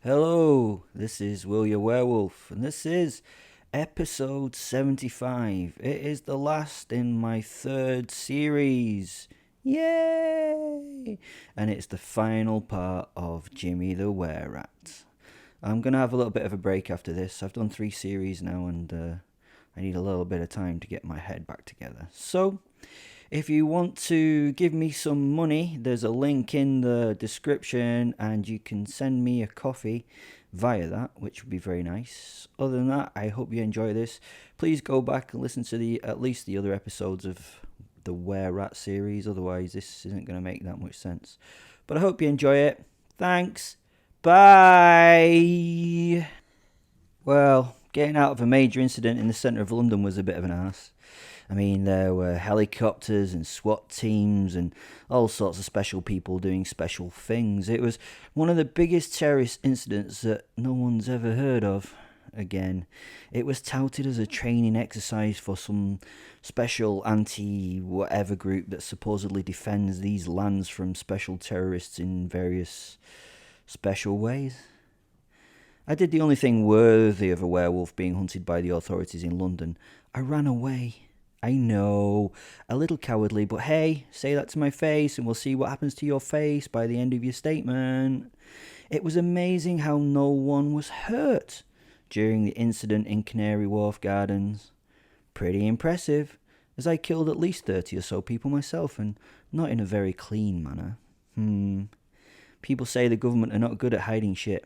Hello, this is Will your Werewolf, and this is episode 75. It is the last in my third series. Yay! And it's the final part of Jimmy the Wererat. I'm going to have a little bit of a break after this. I've done 3 series now, and I need a little bit of time to get my head back together. So, if you want to give me some money, there's a link in the description and you can send me a coffee via that, which would be very nice. Other than that, I hope you enjoy this. Please go back and listen to at least the other episodes of the Wererat series, otherwise this isn't going to make that much sense. But I hope you enjoy it. Thanks. Bye. Well, getting out of a major incident in the centre of London was a bit of an arse. I mean, there were helicopters and SWAT teams and all sorts of special people doing special things. It was one of the biggest terrorist incidents that no one's ever heard of. Again, it was touted as a training exercise for some special anti-whatever group that supposedly defends these lands from special terrorists in various special ways. I did the only thing worthy of a werewolf being hunted by the authorities in London. I ran away. I know, a little cowardly, but hey, say that to my face and we'll see what happens to your face by the end of your statement. It was amazing how no one was hurt during the incident in Canary Wharf Gardens. Pretty impressive, as I killed at least 30 or so people myself, and not in a very clean manner. People say the government are not good at hiding shit.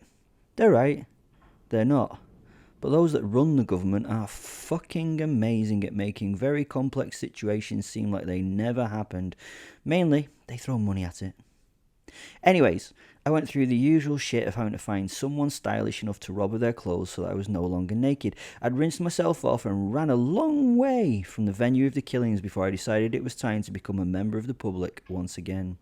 They're right, they're not. But those that run the government are fucking amazing at making very complex situations seem like they never happened. Mainly, they throw money at it. Anyways, I went through the usual shit of having to find someone stylish enough to rob of their clothes so that I was no longer naked. I'd rinsed myself off and ran a long way from the venue of the killings before I decided it was time to become a member of the public once again.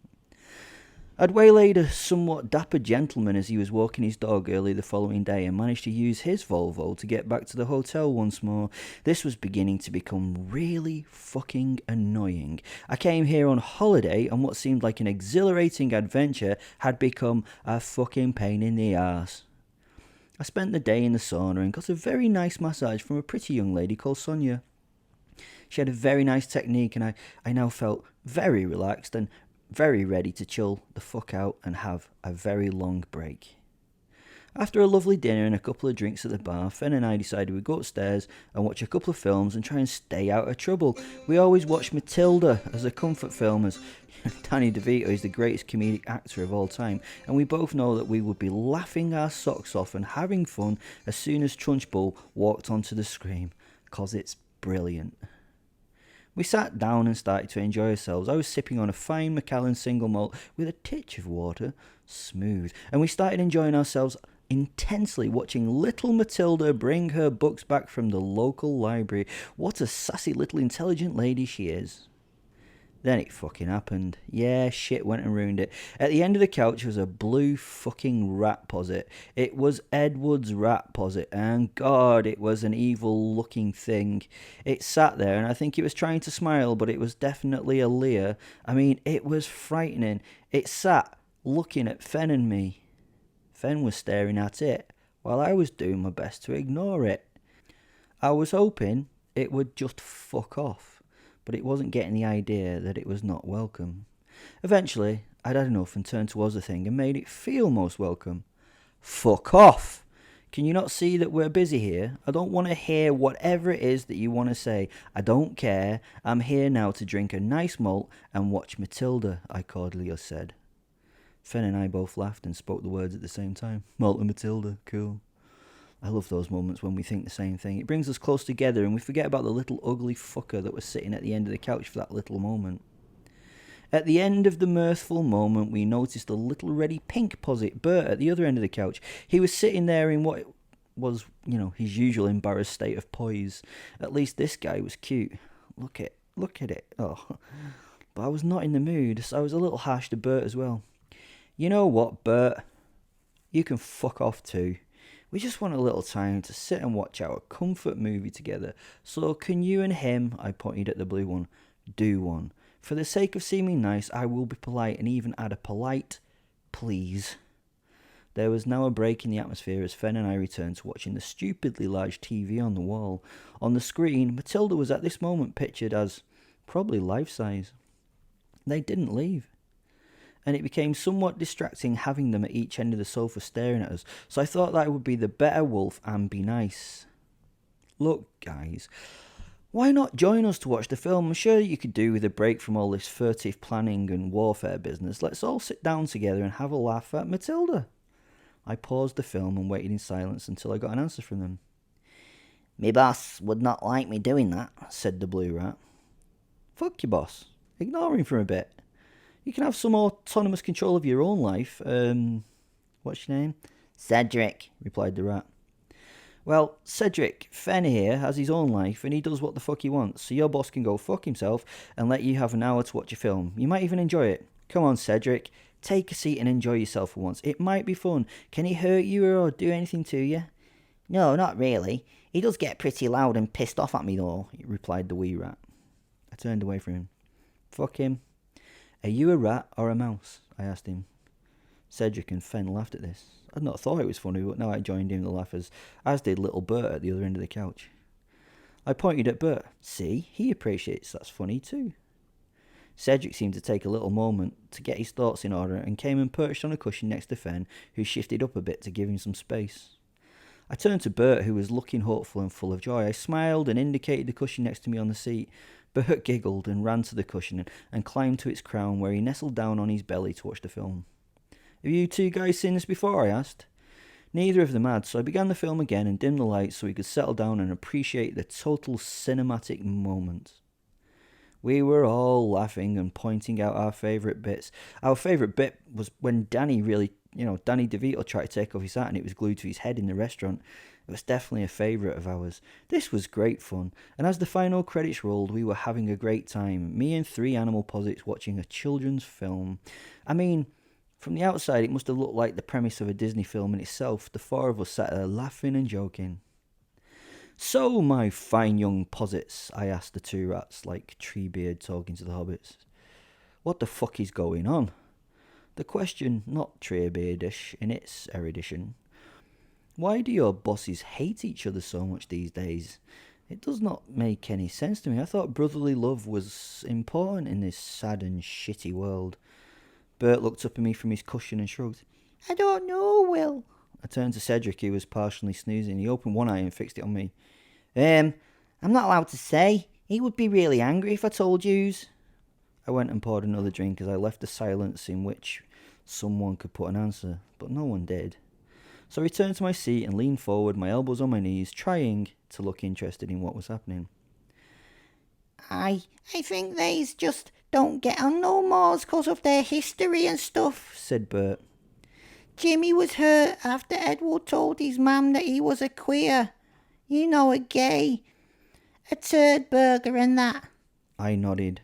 I'd waylaid a somewhat dapper gentleman as he was walking his dog early the following day and managed to use his Volvo to get back to the hotel once more. This was beginning to become really fucking annoying. I came here on holiday and what seemed like an exhilarating adventure had become a fucking pain in the arse. I spent the day in the sauna and got a very nice massage from a pretty young lady called Sonia. She had a very nice technique and I now felt very relaxed and very ready to chill the fuck out and have a very long break. After a lovely dinner and a couple of drinks at the bar, Fen and I decided we'd go upstairs and watch a couple of films and try and stay out of trouble. We always watch Matilda as a comfort film, as Danny DeVito is the greatest comedic actor of all time, and we both know that we would be laughing our socks off and having fun as soon as Trunchbull walked onto the screen, 'cause it's brilliant. We sat down and started to enjoy ourselves. I was sipping on a fine Macallan single malt with a titch of water, smooth, and we started enjoying ourselves intensely watching little Matilda bring her books back from the local library. What a sassy little intelligent lady she is. Then it fucking happened. Yeah, shit went and ruined it. At the end of the couch was a blue fucking rat posit. It was Edward's rat posit, and God, it was an evil looking thing. It sat there, and I think it was trying to smile, but it was definitely a leer. I mean, it was frightening. It sat looking at Fen and me. Fen was staring at it, while I was doing my best to ignore it. I was hoping it would just fuck off, but it wasn't getting the idea that it was not welcome. Eventually, I'd had enough and turned towards the thing and made it feel most welcome. Fuck off! Can you not see that we're busy here? I don't want to hear whatever it is that you want to say. I don't care. I'm here now to drink a nice malt and watch Matilda, I cordially said. Fen and I both laughed and spoke the words at the same time. Malt and Matilda, cool. I love those moments when we think the same thing. It brings us close together and we forget about the little ugly fucker that was sitting at the end of the couch for that little moment. At the end of the mirthful moment, we noticed a little reddy pink posit, Bert, at the other end of the couch. He was sitting there in what was, his usual embarrassed state of poise. At least this guy was cute. Look at it. Oh. But I was not in the mood, so I was a little harsh to Bert as well. You know what, Bert? You can fuck off too. We just want a little time to sit and watch our comfort movie together. So can you and him, I pointed at the blue one, do one. For the sake of seeming nice, I will be polite and even add a polite please. There was now a break in the atmosphere as Fen and I returned to watching the stupidly large TV on the wall. On the screen, Matilda was at this moment pictured as probably life-size. They didn't leave, and it became somewhat distracting having them at each end of the sofa staring at us, so I thought that I would be the better wolf and be nice. Look, guys, why not join us to watch the film? I'm sure you could do with a break from all this furtive planning and warfare business. Let's all sit down together and have a laugh at Matilda. I paused the film and waited in silence until I got an answer from them. Me boss would not like me doing that, said the blue rat. Fuck your boss. Ignore him for a bit. You can have some autonomous control of your own life. What's your name? Cedric, replied the rat. Well, Cedric, Fen here has his own life and he does what the fuck he wants, so your boss can go fuck himself and let you have an hour to watch a film. You might even enjoy it. Come on, Cedric. Take a seat and enjoy yourself for once. It might be fun. Can he hurt you or do anything to you? No, not really. He does get pretty loud and pissed off at me though, replied the wee rat. I turned away from him. Fuck him. Are you a rat or a mouse? I asked him. Cedric and Fen laughed at this. I'd not thought it was funny, but now I joined in the laughers, as did little Bert at the other end of the couch. I pointed at Bert. See, he appreciates that's funny too. Cedric seemed to take a little moment to get his thoughts in order and came and perched on a cushion next to Fen, who shifted up a bit to give him some space. I turned to Bert, who was looking hopeful and full of joy. I smiled and indicated the cushion next to me on the seat. Bert giggled and ran to the cushion and climbed to its crown, where he nestled down on his belly to watch the film. Have you two guys seen this before? I asked. Neither of them had, so I began the film again and dimmed the lights so we could settle down and appreciate the total cinematic moment. We were all laughing and pointing out our favourite bits. Our favourite bit was when Danny DeVito tried to take off his hat and it was glued to his head in the restaurant. It was definitely a favourite of ours. This was great fun, and as the final credits rolled, we were having a great time. Me and three animal posits watching a children's film. I mean, from the outside it must have looked like the premise of a Disney film in itself. The four of us sat there laughing and joking. So, my fine young posits, I asked the two rats, like Treebeard talking to the hobbits. What the fuck is going on? The question, not Treebeardish in its erudition. Why do your bosses hate each other so much these days? It does not make any sense to me. I thought brotherly love was important in this sad and shitty world. Bert looked up at me from his cushion and shrugged. I don't know, Will. I turned to Cedric, who was partially snoozing. He opened one eye and fixed it on me. I'm not allowed to say. He would be really angry if I told yous. I went and poured another drink as I left a silence in which someone could put an answer, but no one did. So I returned to my seat and leaned forward, my elbows on my knees, trying to look interested in what was happening. I think they just don't get on no more because of their history and stuff, said Bert. Jimmy was hurt after Edward told his mum that he was a queer. You know, a gay. A turd burger and that. I nodded.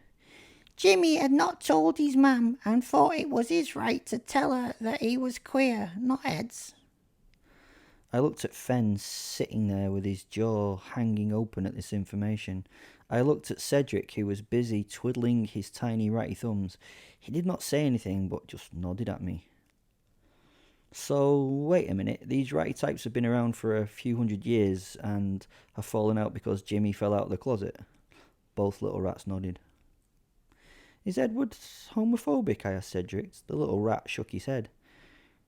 Jimmy had not told his mum and thought it was his right to tell her that he was queer, not Ed's. I looked at Fen sitting there with his jaw hanging open at this information. I looked at Cedric, who was busy twiddling his tiny ratty thumbs. He did not say anything, but just nodded at me. So, wait a minute, these ratty types have been around for a few hundred years and have fallen out because Jimmy fell out of the closet? Both little rats nodded. Is Edward homophobic? I asked Cedric. The little rat shook his head.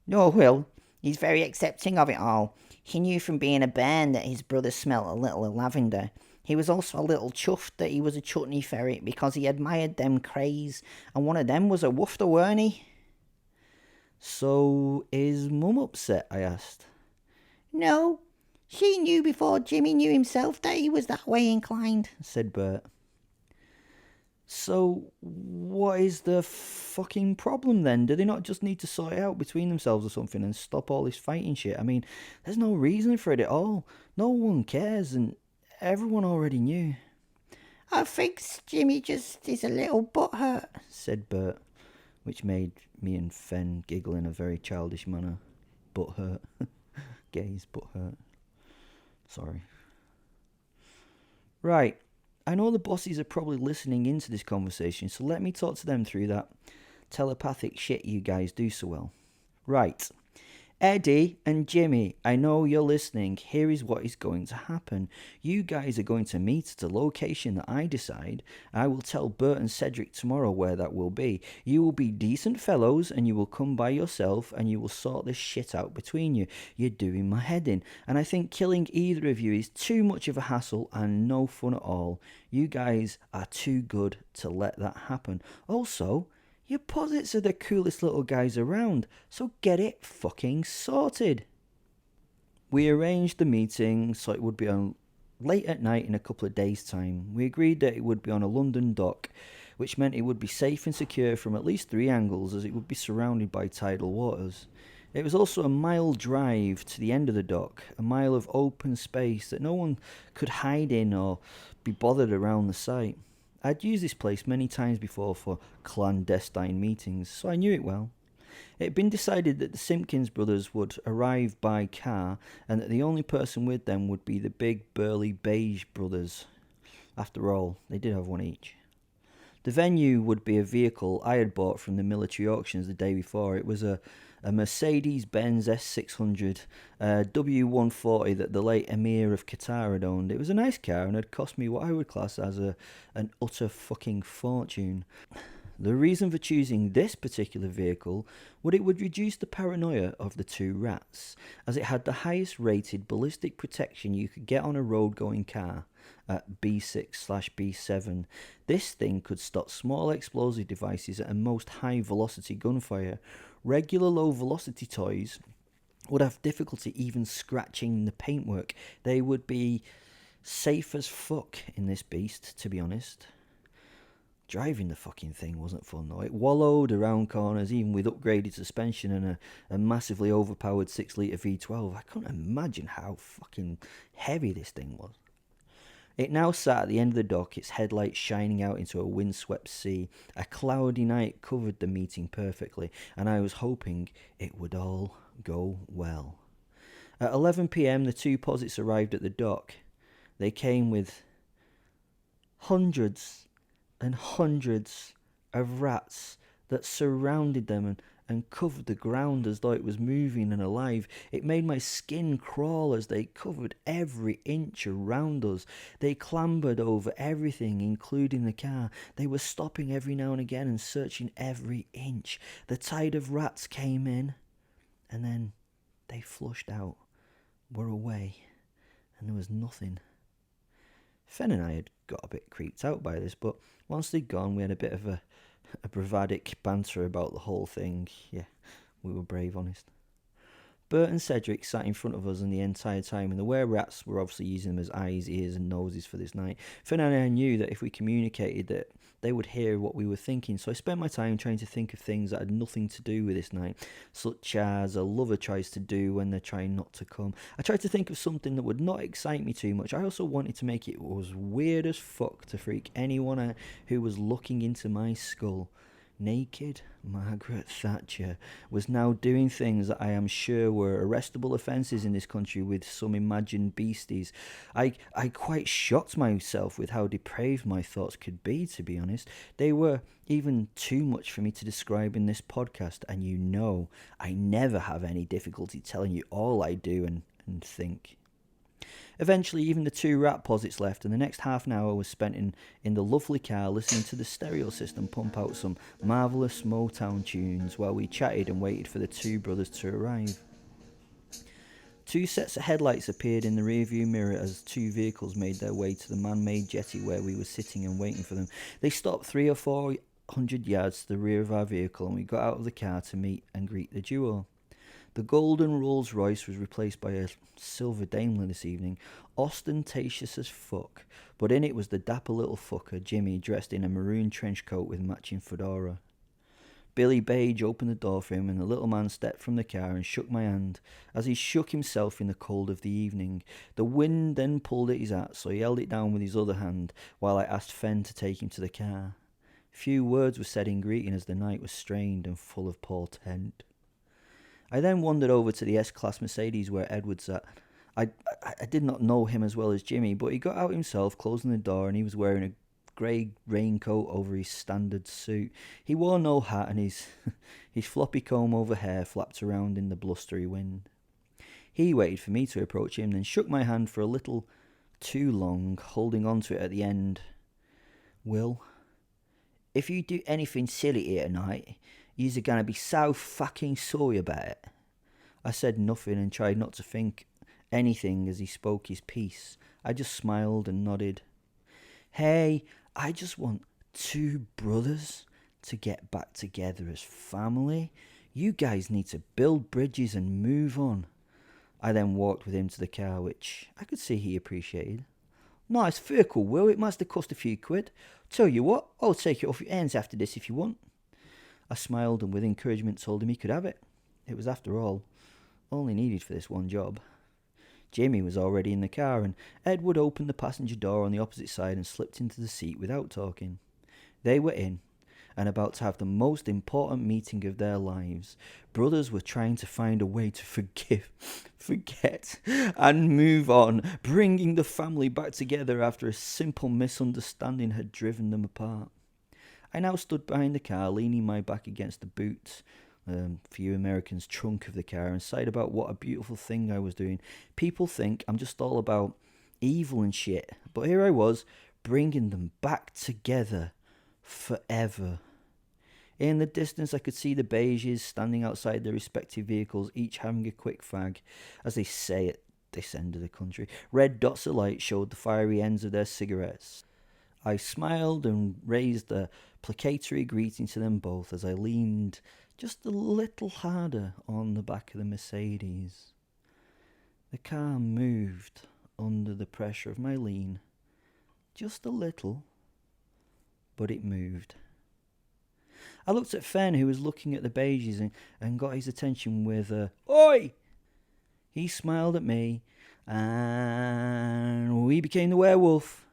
No, Will. He's very accepting of it all. He knew from being a bairn that his brother smelt a little of lavender. He was also a little chuffed that he was a chutney ferret because he admired them craze, and one of them was a woofter, weren't he? So, is Mum upset? I asked. No, she knew before Jimmy knew himself that he was that way inclined, said Bert. So, what is the fucking problem then? Do they not just need to sort it out between themselves or something and stop all this fighting shit? I mean, there's no reason for it at all. No one cares and everyone already knew. I think Jimmy just is a little butthurt, said Bert, which made me and Fen giggle in a very childish manner. Butthurt. Gays, butthurt. Sorry. Right. I know the bosses are probably listening into this conversation, so let me talk to them through that telepathic shit you guys do so well. Right. Eddie and Jimmy, I know you're listening. Here is what is going to happen. You guys are going to meet at a location that I decide. I will tell Bert and Cedric tomorrow where that will be. You will be decent fellows and you will come by yourself and you will sort this shit out between you. You're doing my head in. And I think killing either of you is too much of a hassle and no fun at all. You guys are too good to let that happen. Also, your posits are the coolest little guys around, so get it fucking sorted. We arranged the meeting so it would be on late at night in a couple of days' time. We agreed that it would be on a London dock, which meant it would be safe and secure from at least 3 angles as it would be surrounded by tidal waters. It was also a mile drive to the end of the dock, a mile of open space that no one could hide in or be bothered around the site. I'd used this place many times before for clandestine meetings, so I knew it well. It had been decided that the Simpkins brothers would arrive by car and that the only person with them would be the big burly beige brothers. After all, they did have one each. The venue would be a vehicle I had bought from the military auctions the day before. It was a Mercedes-Benz S600 W140 that the late Emir of Qatar had owned. It was a nice car and had cost me what I would class as an utter fucking fortune. The reason for choosing this particular vehicle was it would reduce the paranoia of the 2 rats, as it had the highest rated ballistic protection you could get on a road-going car at B6/B7. This thing could stop small explosive devices at a most high-velocity gunfire. Regular low-velocity toys would have difficulty even scratching the paintwork. They would be safe as fuck in this beast, to be honest. Driving the fucking thing wasn't fun though. It wallowed around corners even with upgraded suspension and a massively overpowered 6-litre V12. I couldn't imagine how fucking heavy this thing was. It now sat at the end of the dock, its headlights shining out into a windswept sea. A cloudy night covered the meeting perfectly, and I was hoping it would all go well. At 11 p.m, the 2 posits arrived at the dock. They came with hundreds and hundreds of rats that surrounded them and covered the ground as though it was moving and alive. It made my skin crawl as they covered every inch around us. They clambered over everything, including the car. They were stopping every now and again and searching every inch. The tide of rats came in, and then they flushed out, were away, and there was nothing. Fen and I had got a bit creeped out by this, but once they'd gone, we had a bit of a bravadic banter about the whole thing. Yeah, we were brave, honest. Bert and Cedric sat in front of us the entire time, and the Wererats were obviously using them as eyes, ears and noses for this night. Fen and I knew that if we communicated that they would hear what we were thinking, so I spent my time trying to think of things that had nothing to do with this night, such as a lover tries to do when they're trying not to come. I tried to think of something that would not excite me too much. I also wanted to make it as weird as fuck to freak anyone out who was looking into my skull. Naked Margaret Thatcher was now doing things that I am sure were arrestable offences in this country with some imagined beasties. I quite shocked myself with how depraved my thoughts could be, to be honest. They were even too much for me to describe in this podcast, and you know I never have any difficulty telling you all I do and think. Eventually, even the 2 rat posits left, and the next half an hour was spent in the lovely car listening to the stereo system pump out some marvellous Motown tunes while we chatted and waited for the 2 brothers to arrive. 2 sets of headlights appeared in the rearview mirror as 2 vehicles made their way to the man-made jetty where we were sitting and waiting for them. They stopped 300 or 400 yards to the rear of our vehicle, and we got out of the car to meet and greet the duo. The golden Rolls Royce was replaced by a silver Daimler this evening, ostentatious as fuck, but in it was the dapper little fucker, Jimmy, dressed in a maroon trench coat with matching fedora. Billy Beige opened the door for him, and the little man stepped from the car and shook my hand, as he shook himself in the cold of the evening. The wind then pulled at his hat, so he held it down with his other hand, while I asked Fen to take him to the car. Few words were said in greeting as the night was strained and full of portent. I then wandered over to the S-Class Mercedes where Edward sat. I did not know him as well as Jimmy, but he got out himself, closing the door, and he was wearing a grey raincoat over his standard suit. He wore no hat, and his floppy comb-over hair flapped around in the blustery wind. He waited for me to approach him, then shook my hand for a little too long, holding on to it at the end. "Will, if you do anything silly here tonight, you're gonna be so fucking sorry about it." I said nothing and tried not to think anything as he spoke his piece. I just smiled and nodded. "Hey, I just want two brothers to get back together as family. You guys need to build bridges and move on." I then walked with him to the car, which I could see he appreciated. "Nice vehicle, Will. It must have cost a few quid. Tell you what, I'll take it off your hands after this if you want." I smiled and with encouragement told him he could have it. It was, after all, only needed for this one job. Jamie was already in the car, and Edward opened the passenger door on the opposite side and slipped into the seat without talking. They were in, and about to have the most important meeting of their lives. Brothers were trying to find a way to forget, and move on, bringing the family back together after a simple misunderstanding had driven them apart. I now stood behind the car, leaning my back against the boot, for you Americans, trunk of the car, and sighed about what a beautiful thing I was doing. People think I'm just all about evil and shit, but here I was, bringing them back together forever. In the distance I could see the beiges standing outside their respective vehicles, each having a quick fag, as they say at this end of the country. Red dots of light showed the fiery ends of their cigarettes. I smiled and raised a placatory greeting to them both as I leaned just a little harder on the back of the Mercedes. The car moved under the pressure of my lean, just a little, but it moved. I looked at Fen, who was looking at the beiges, and got his attention with a "Oi!" He smiled at me, and we became the werewolf.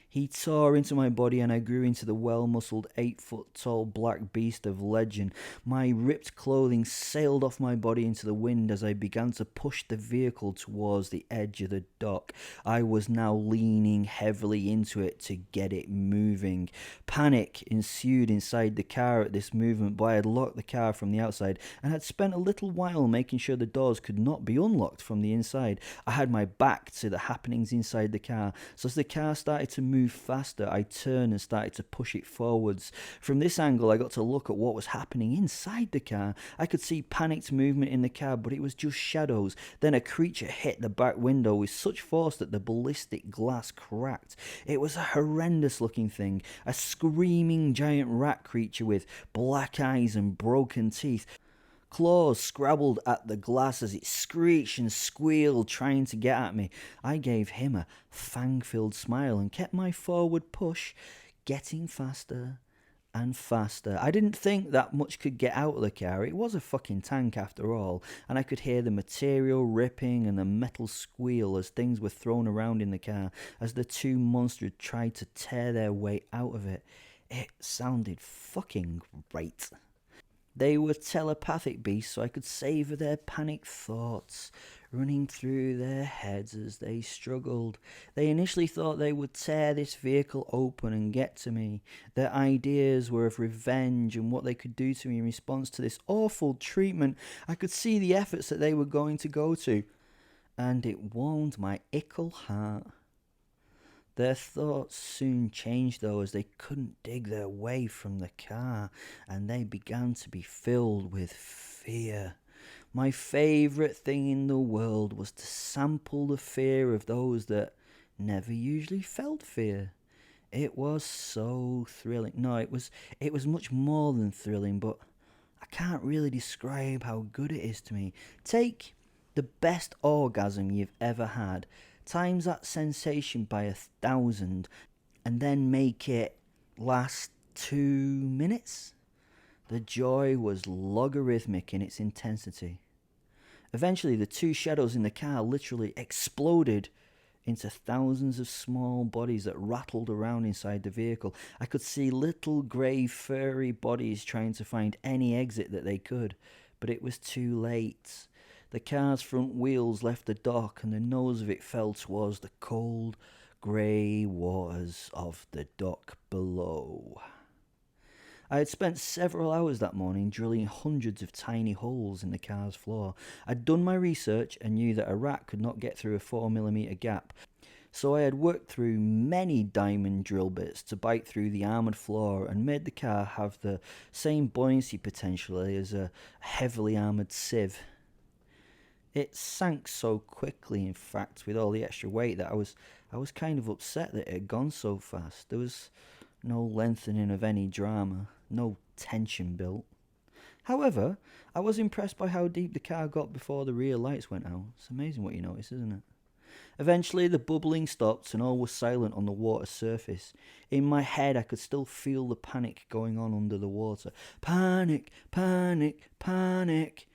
He tore into my body, and I grew into the well-muscled 8-foot-tall black beast of legend. My ripped clothing sailed off my body into the wind as I began to push the vehicle towards the edge of the dock. I was now leaning heavily into it to get it moving. Panic ensued inside the car at this movement, but I had locked the car from the outside and had spent a little while making sure the doors could not be unlocked from the inside. I had my back to the happenings inside the car, so as the car started to move faster, I turned and started to push it forwards. From this angle, I got to look at what was happening inside the car. I could see panicked movement in the car, but it was just shadows. Then a creature hit the back window with such force that the ballistic glass cracked. It was a horrendous looking thing, a screaming giant rat creature with black eyes and broken teeth. Claws scrabbled at the glass as it screeched and squealed, trying to get at me. I gave him a fang-filled smile and kept my forward push, getting faster and faster. I didn't think that much could get out of the car. It was a fucking tank after all, and I could hear the material ripping and the metal squeal as things were thrown around in the car as the two monsters tried to tear their way out of it. It sounded fucking great. They were telepathic beasts, so I could savour their panicked thoughts running through their heads as they struggled. They initially thought they would tear this vehicle open and get to me. Their ideas were of revenge and what they could do to me in response to this awful treatment. I could see the efforts that they were going to go to, and it warmed my ickle heart. Their thoughts soon changed, though, as they couldn't dig their way from the car, and they began to be filled with fear. My favourite thing in the world was to sample the fear of those that never usually felt fear. It was so thrilling. No, it was much more than thrilling, but I can't really describe how good it is to me. Take the best orgasm you've ever had, times that sensation by 1,000, and then make it last 2 minutes. The joy was logarithmic in its intensity. Eventually, the two shadows in the car literally exploded into thousands of small bodies that rattled around inside the vehicle. I could see little grey furry bodies trying to find any exit that they could, but it was too late. The car's front wheels left the dock and the nose of it fell towards the cold, grey waters of the dock below. I had spent several hours that morning drilling hundreds of tiny holes in the car's floor. I'd done my research and knew that a rat could not get through a 4mm gap, so I had worked through many diamond drill bits to bite through the armoured floor and made the car have the same buoyancy potentially as a heavily armoured sieve. It sank so quickly, in fact, with all the extra weight, that I was kind of upset that it had gone so fast. There was no lengthening of any drama, no tension built. However, I was impressed by how deep the car got before the rear lights went out. It's amazing what you notice, isn't it? Eventually the bubbling stopped and all was silent on the water's surface. In my head I could still feel the panic going on under the water. Panic, panic, panic.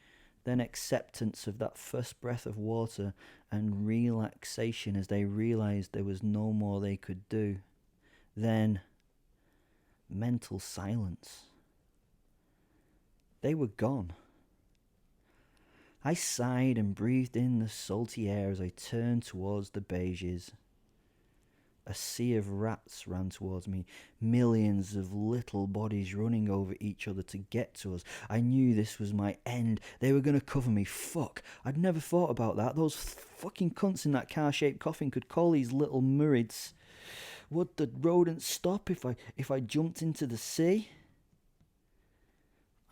Then acceptance of that first breath of water and relaxation as they realised there was no more they could do. Then mental silence. They were gone. I sighed and breathed in the salty air as I turned towards the beiges. A sea of rats ran towards me, millions of little bodies running over each other to get to us. I knew this was my end. They were going to cover me. Fuck. I'd never thought about that. Those fucking cunts in that car-shaped coffin could call these little murrids. Would the rodents stop if I jumped into the sea?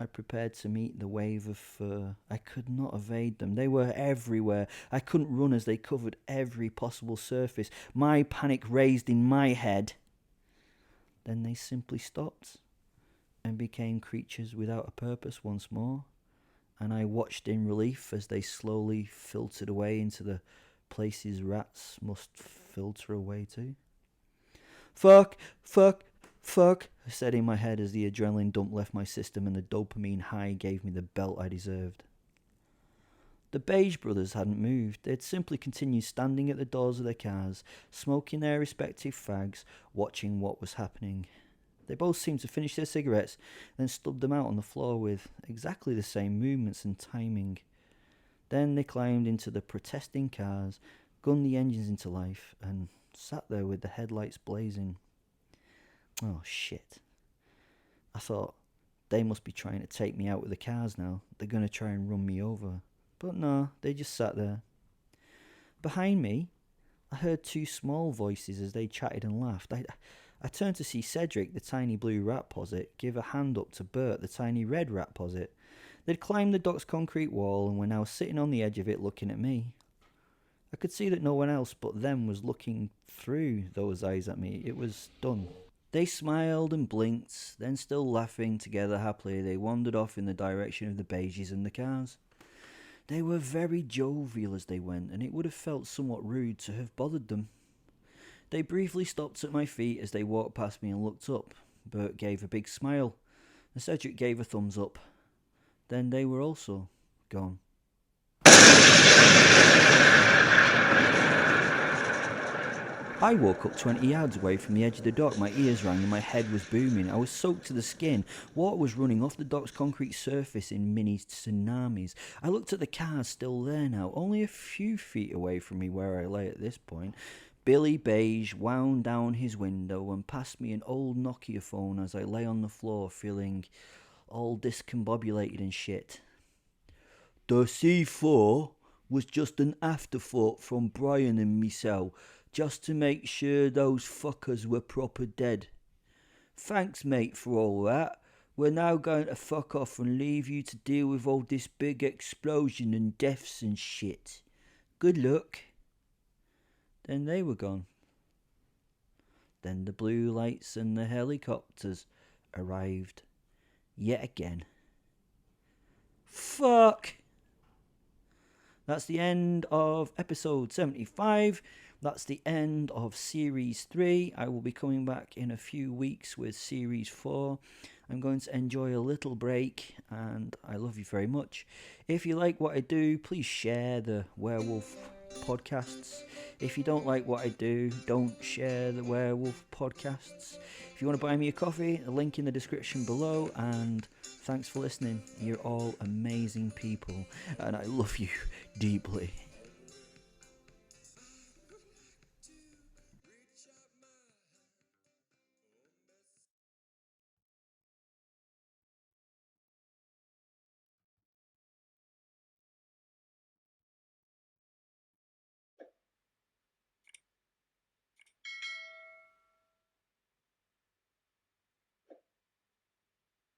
I prepared to meet the wave of fur. I could not evade them. They were everywhere. I couldn't run as they covered every possible surface. My panic raised in my head. Then they simply stopped and became creatures without a purpose once more, and I watched in relief as they slowly filtered away into the places rats must filter away to. Fuck, fuck, fuck, I said in my head as the adrenaline dump left my system and the dopamine high gave me the belt I deserved. The Beige brothers hadn't moved. They'd simply continued standing at the doors of their cars, smoking their respective fags, watching what was happening. They both seemed to finish their cigarettes, then stubbed them out on the floor with exactly the same movements and timing. Then they climbed into the protesting cars, gunned the engines into life, and sat there with the headlights blazing. Oh, shit. I thought, they must be trying to take me out with the cars now. They're going to try and run me over. But no, they just sat there. Behind me, I heard two small voices as they chatted and laughed. I turned to see Cedric, the tiny blue rat posit, give a hand up to Bert, the tiny red rat posit. They'd climbed the dock's concrete wall and were now sitting on the edge of it looking at me. I could see that no one else but them was looking through those eyes at me. It was done. They smiled and blinked, then still laughing together happily, they wandered off in the direction of the beiges and the cars. They were very jovial as they went, and it would have felt somewhat rude to have bothered them. They briefly stopped at my feet as they walked past me and looked up. Bert gave a big smile, and Cedric gave a thumbs up. Then they were also gone. I woke up 20 yards away from the edge of the dock. My ears rang and my head was booming. I was soaked to the skin. Water was running off the dock's concrete surface in mini tsunamis. I looked at the cars still there now, only a few feet away from me where I lay at this point. Billy Beige wound down his window and passed me an old Nokia phone as I lay on the floor feeling all discombobulated and shit. The C4 was just an afterthought from Brian and myself, just to make sure those fuckers were proper dead. Thanks, mate, for all that. We're now going to fuck off and leave you to deal with all this big explosion and deaths and shit. Good luck. Then they were gone. Then the blue lights and the helicopters arrived yet again. Fuck! That's the end of episode 75. That's the end of Series 3. I will be coming back in a few weeks with Series 4. I'm going to enjoy a little break, and I love you very much. If you like what I do, please share the Werewolf podcasts. If you don't like what I do, don't share the Werewolf podcasts. If you want to buy me a coffee, a link in the description below, and thanks for listening. You're all amazing people, and I love you deeply.